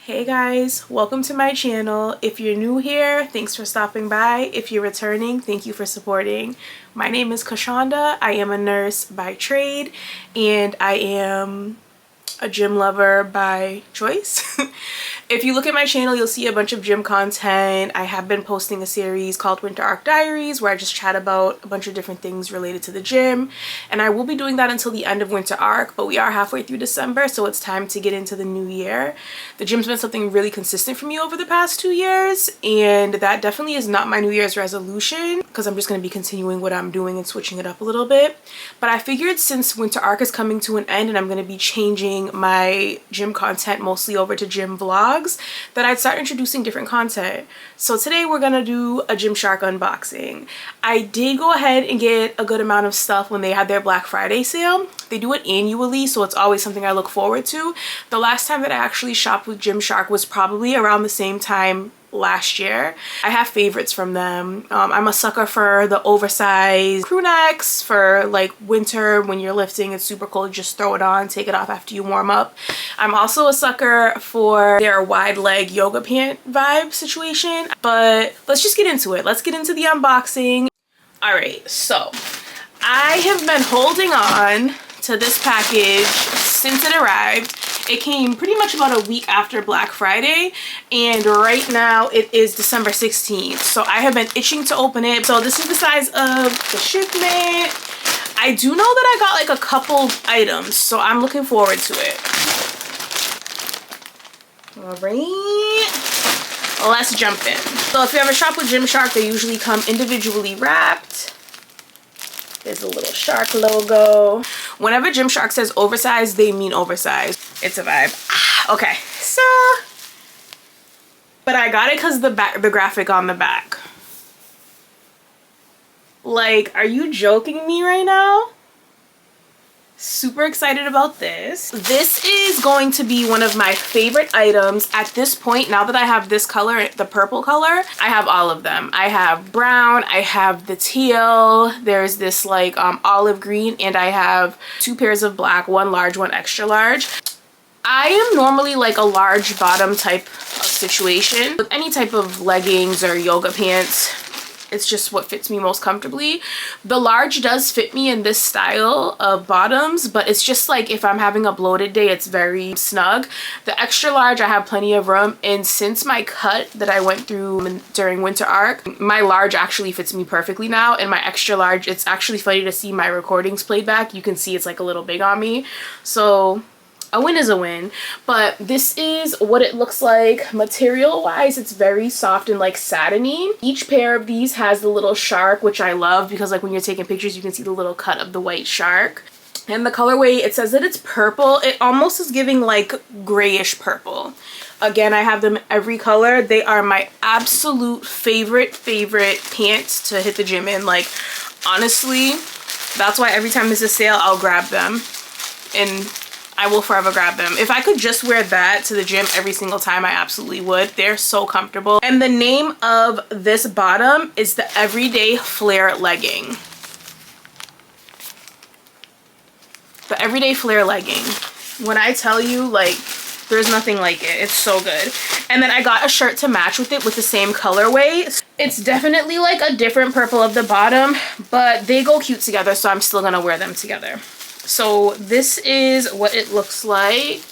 Hey guys, welcome to my channel. If you're new here, thanks for stopping by. If you're returning, thank you for supporting. My name is Kashonda. I am a nurse by trade and I am a gym lover by choice. If you look at my channel, you'll see a bunch of gym content. I have been posting a series called Winter Arc Diaries where I just chat about a bunch of different things related to the gym, and I will be doing that until the end of Winter Arc, but we are halfway through December, so it's time to get into the new year. The gym's been something really consistent for me over the past 2 years, and that definitely is not my New Year's resolution because I'm just going to be continuing what I'm doing and switching it up a little bit. But I figured since Winter Arc is coming to an end and I'm going to be changing my gym content mostly over to gym vlogs, that I'd start introducing different content. So today we're gonna do a Gymshark unboxing. I did go ahead and get a good amount of stuff when they had their Black Friday sale. They do it annually, so it's always something I look forward to. The last time that I actually shopped with Gymshark was probably around the same time last year. I have favorites from them. I'm a sucker for the oversized crew necks for like winter when you're lifting, it's super cold, just throw it on, take it off after you warm up. I'm also a sucker for their wide leg yoga pant vibe situation, but let's just get into it. Let's get into the unboxing. All right, so I have been holding on to this package since it arrived. It came pretty much about a week after Black Friday, and right now it is December 16th. So I have been itching to open it. So this is the size of the shipment. I do know that I got like a couple items, so I'm looking forward to it. All right, let's jump in. So if you ever shop with Gymshark, they usually come individually wrapped. There's a little shark logo. Whenever Gymshark says oversized, they mean oversized. It's a vibe. Okay, so, but I got it because the graphic on the back. Like, are you joking me right now? Super excited about this. This is going to be one of my favorite items at this point. Now that I have this color, the purple color, I have all of them. I have brown, I have the teal, there's this like olive green, and I have 2 pairs of black, one large, one extra large. I am normally like a large bottom type of situation. With any type of leggings or yoga pants, it's just what fits me most comfortably. The large does fit me in this style of bottoms, but it's just like if I'm having a bloated day, it's very snug. The extra large, I have plenty of room, and since my cut that I went through during Winter Arc, my large actually fits me perfectly now, and my extra large, it's actually funny to see my recordings played back. You can see it's like a little big on me. So a win is a win. But this is what it looks like material wise. It's very soft and like satiny. Each pair of these has the little shark, which I love because like when you're taking pictures you can see the little cut of the white shark. And the colorway, it says that it's purple. It almost is giving like grayish purple. Again, I have them every color. They are my absolute favorite pants to hit the gym in. Like, honestly, that's why every time there's a sale I'll grab them, and I will forever grab them. If I could just wear that to the gym every single time, I absolutely would. They're so comfortable. And the name of this bottom is the Everyday Flare Legging. The Everyday Flare Legging. When I tell you, like, there's nothing like it. It's so good. And then I got a shirt to match with it with the same colorway. It's definitely like a different purple of the bottom, but they go cute together, so I'm still gonna wear them together. So this is what it looks like.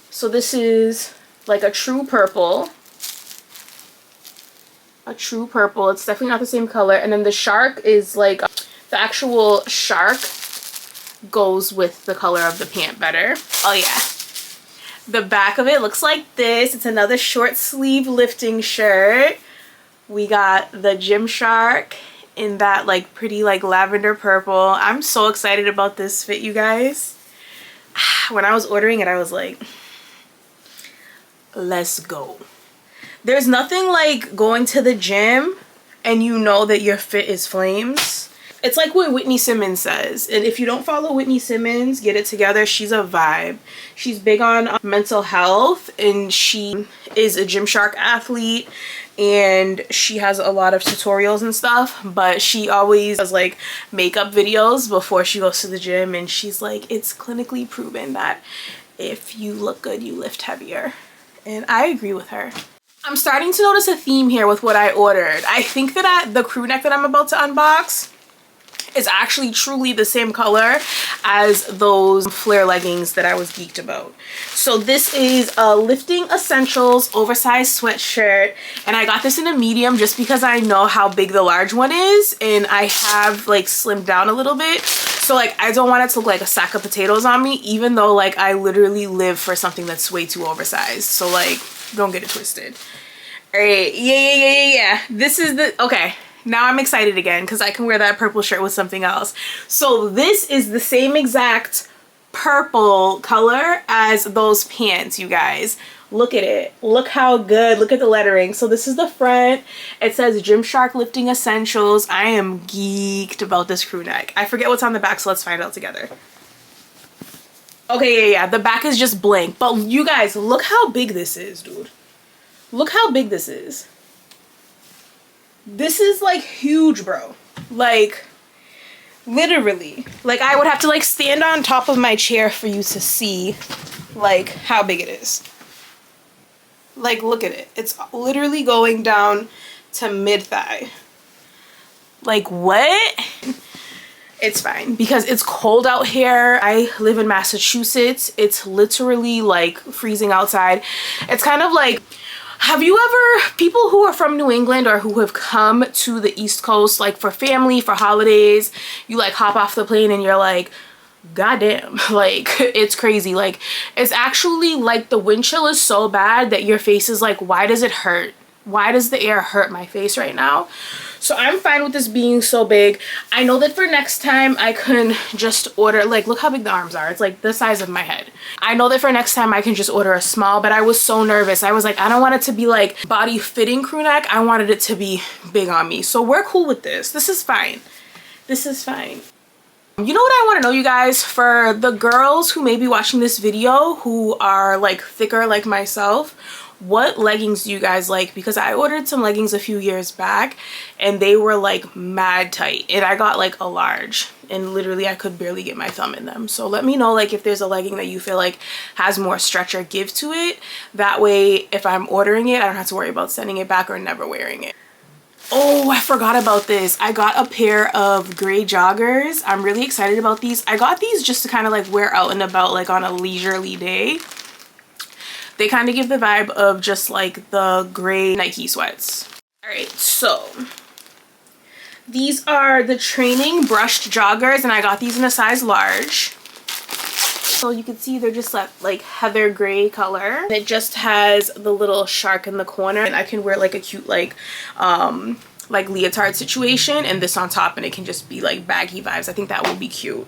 So this is like a true purple. A true purple. It's definitely not the same color. And then the shark is like, the actual shark goes with the color of the pant better. Oh yeah. The back of it looks like this. It's another short sleeve lifting shirt. We got the Gymshark in that like pretty like lavender purple. I'm so excited about this fit, you guys. When I was ordering it, I was like, let's go. There's nothing like going to the gym and you know that your fit is flames. It's like what Whitney Simmons says, and if you don't follow Whitney Simmons, get it together. She's a vibe. She's big on mental health, and she is a Gymshark athlete, and she has a lot of tutorials and stuff, but she always does like makeup videos before she goes to the gym, and she's like, it's clinically proven that if you look good, you lift heavier. And I agree with her. I'm starting to notice a theme here with what I ordered. I think that the crew neck that I'm about to unbox is actually truly the same color as those flare leggings that I was geeked about. So this is a Lifting Essentials oversized sweatshirt, and I got this in a medium just because I know how big the large one is, and I have like slimmed down a little bit. So like I don't want it to look like a sack of potatoes on me, even though like I literally live for something that's way too oversized. So like don't get it twisted. All right, yeah. This is the, okay. Now I'm excited again because I can wear that purple shirt with something else. So this is the same exact purple color as those pants, you guys. Look at it. Look how good. Look at the lettering. So this is the front. It says Gymshark Lifting Essentials. I am geeked about this crew neck. I forget what's on the back, so let's find out together. Okay, yeah. The back is just blank. But you guys, look how big this is, dude. Look how big this is. This is like huge, bro. Like literally, like I would have to like stand on top of my chair for you to see like how big it is. Like look at it. It's literally going down to mid-thigh. Like what? It's fine because it's cold out here. I live in Massachusetts. It's literally like freezing outside. It's kind of like, have you ever, people who are from New England or who have come to the East Coast, like for family, for holidays, you like hop off the plane and you're like, goddamn, like it's crazy. Like it's actually like the wind chill is so bad that your face is like, why does it hurt? Why does the air hurt my face right now? So I'm fine with this being so big. I know that for next time I can just order, like look how big the arms are. It's like the size of my head. I know that for next time I can just order a small, but I was so nervous. I was like, I don't want it to be like body fitting crew neck. I wanted it to be big on me. So we're cool with this. This is fine. This is fine. You know what I want to know, you guys? For the girls who may be watching this video who are like thicker like myself, what leggings do you guys like? Because I ordered some leggings a few years back and they were like mad tight, and I got like a large and literally I could barely get my thumb in them. So let me know like if there's a legging that you feel like has more stretch or give to it. That way if I'm ordering it, I don't have to worry about sending it back or never wearing it. Oh, I forgot about this. I got a pair of gray joggers. I'm really excited about these. I got these just to kind of like wear out and about like on a leisurely day. They kind of give the vibe of just like the gray Nike sweats. All right, so these are the training brushed joggers, and I got these in a size large. So you can see they're just that like heather gray color. It just has the little shark in the corner, and I can wear like a cute like leotard situation and this on top, and it can just be like baggy vibes. I think that would be cute.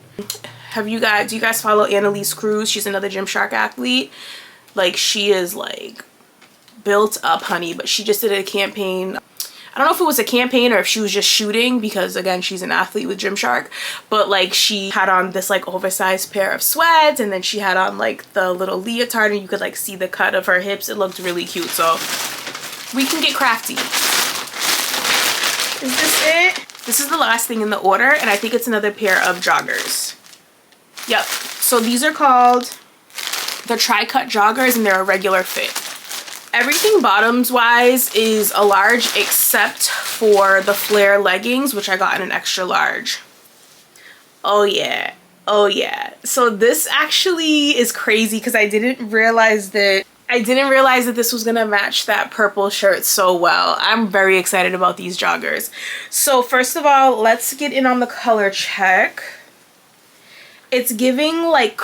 Do you guys follow Annalise Cruz? She's another Gymshark athlete. Like she is like built up, honey, but she just did a campaign. I don't know if it was a campaign or if she was just shooting, because again, she's an athlete with Gymshark, but like she had on this like oversized pair of sweats, and then she had on like the little leotard, and you could like see the cut of her hips. It looked really cute. So we can get crafty. Is this it? This is the last thing in the order, and I think it's another pair of joggers. Yep. So these are called the tri-cut joggers, and they're a regular fit. Everything bottoms wise is a large except for the flare leggings, which I got in an extra large. Oh yeah, oh yeah. So this actually is crazy because I didn't realize that this was gonna match that purple shirt so well. I'm very excited about these joggers. So first of all, let's get in on the color check. It's giving like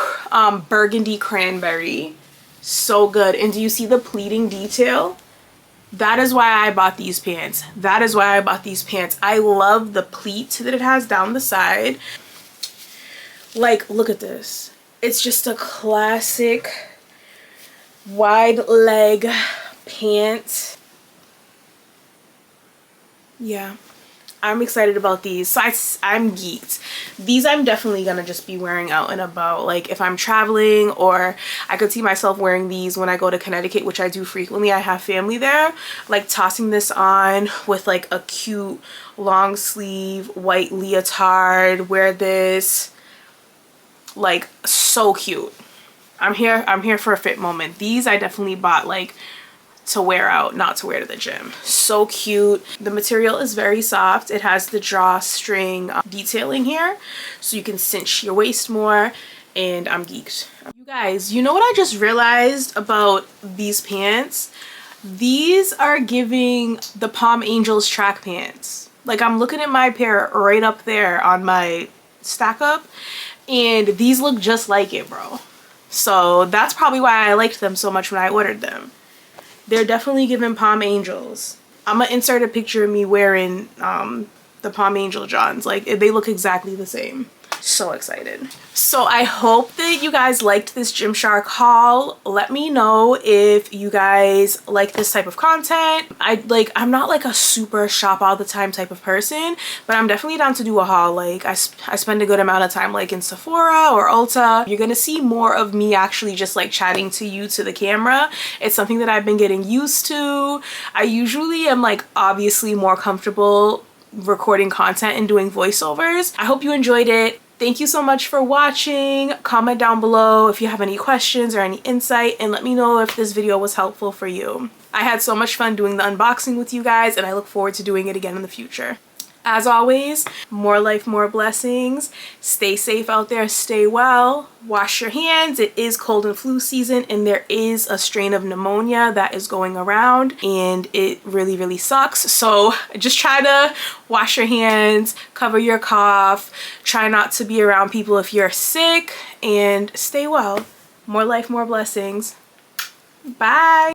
burgundy cranberry. So good. And do you see the pleating detail? That is why I bought these pants. That is why I bought these pants. I love the pleat that it has down the side. Like, look at this. It's just a classic wide leg pant. Yeah. I'm excited about these. So I'm geeked. These I'm definitely gonna just be wearing out and about, like if I'm traveling, or I could see myself wearing these when I go to Connecticut, which I do frequently. I have family there. Like tossing this on with like a cute long sleeve white leotard. Wear this, like so cute. I'm here for a fit moment. These I definitely bought like to wear out, not to wear to the gym. So cute. The material is very soft. It has the drawstring detailing here, so you can cinch your waist more, and I'm geeked. You guys, you know what I just realized about these pants? These are giving the Palm Angels track pants. Like, I'm looking at my pair right up there on my stack up, and these look just like it, bro. So that's probably why I liked them so much when I ordered them. They're definitely giving Palm Angels. I'm gonna insert a picture of me wearing the Palm Angel Johns. Like, they look exactly the same. So excited. So I hope that you guys liked this Gymshark haul. Let me know if you guys like this type of content. I'm not like a super shop all the time type of person, but I'm definitely down to do a haul. Like, I spend a good amount of time like in Sephora or Ulta. You're gonna see more of me actually just like chatting to you to the camera. It's something that I've been getting used to. I usually am like obviously more comfortable recording content and doing voiceovers. I hope you enjoyed it. Thank you so much for watching. Comment down below if you have any questions or any insight, and let me know if this video was helpful for you. I had so much fun doing the unboxing with you guys, and I look forward to doing it again in the future. As always, more life, more blessings. Stay safe out there, stay well, wash your hands. It is cold and flu season, and there is a strain of pneumonia that is going around, and it really, really sucks. So just try to wash your hands, cover your cough, try not to be around people if you're sick, and stay well. More life, more blessings. Bye.